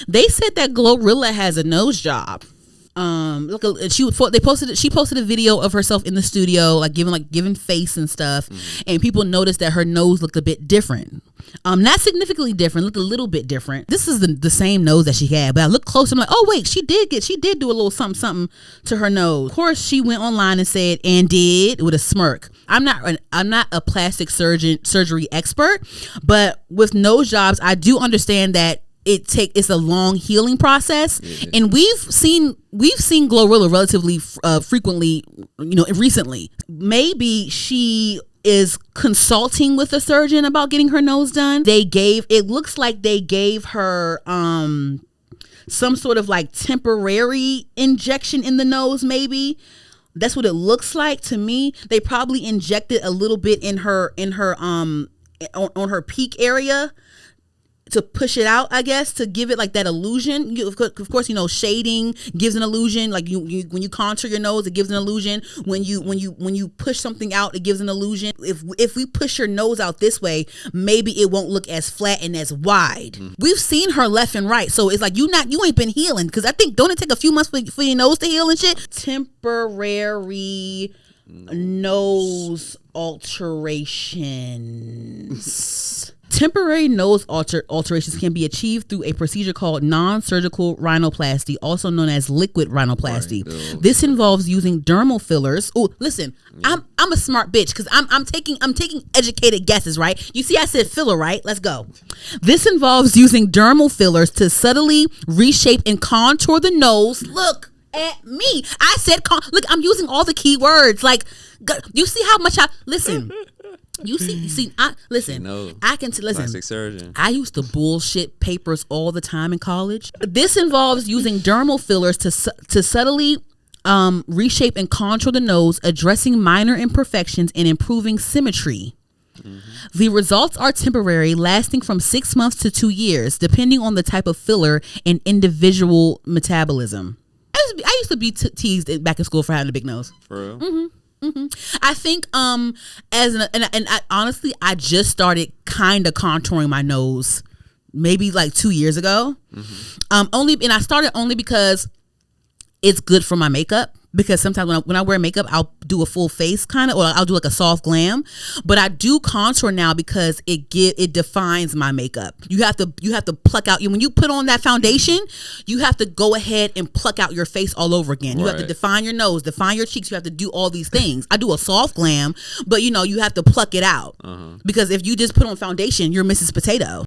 They said that GloRilla has a nose job. She posted a video of herself in the studio, giving face and stuff, and people noticed that her nose looked a bit different. Not significantly different, looked a little bit different. This is the same nose that she had, but I looked close, I'm like, oh wait, she did do a little something to her nose. Of course, she went online and said, and did, with a smirk. I'm not a plastic surgery expert, but with nose jobs, I do understand that it's a long healing process, and we've seen GloRilla relatively frequently, recently. Maybe she is consulting with a surgeon about getting her nose done. It looks like they gave her some sort of like temporary injection in the nose. Maybe that's what it looks like to me. They probably injected a little bit in her on her peak area to push it out, I guess, to give it like that illusion. Of course, shading gives an illusion. Like when you contour your nose, it gives an illusion. When you push something out, it gives an illusion. If we push your nose out this way, maybe it won't look as flat and as wide. We've seen her left and right, so it's like you ain't been healing, because I think, don't it take a few months for your nose to heal and shit? Temporary nose alterations. Temporary nose alterations can be achieved through a procedure called non-surgical rhinoplasty, also known as liquid rhinoplasty. Right. This involves using dermal fillers. Oh, listen, yeah. I'm a smart bitch because I'm taking educated guesses, right? You see, I said filler, right? Let's go. This involves using dermal fillers to subtly reshape and contour the nose. Look at me. I said look, I'm using all the key words. Like, you see how much I listen. I can listen. Plastic surgeon. I used to bullshit papers all the time in college. This involves using dermal fillers to subtly reshape and contour the nose, addressing minor imperfections and improving symmetry. The results are temporary, lasting from 6 months to 2 years, depending on the type of filler and individual metabolism. I used to be teased back in school for having a big nose. For real? I think honestly, I just started kind of contouring my nose maybe like 2 years ago. I started only because it's good for my makeup. Because sometimes when I wear makeup, I'll do a full face kind of, or I'll do like a soft glam. But I do contour now because it defines my makeup. You have to pluck out, when you put on that foundation, you have to go ahead and pluck out your face all over again. You have to define your nose, define your cheeks. You have to do all these things. I do a soft glam, but you have to pluck it out. Because if you just put on foundation, you're Mrs. Potato.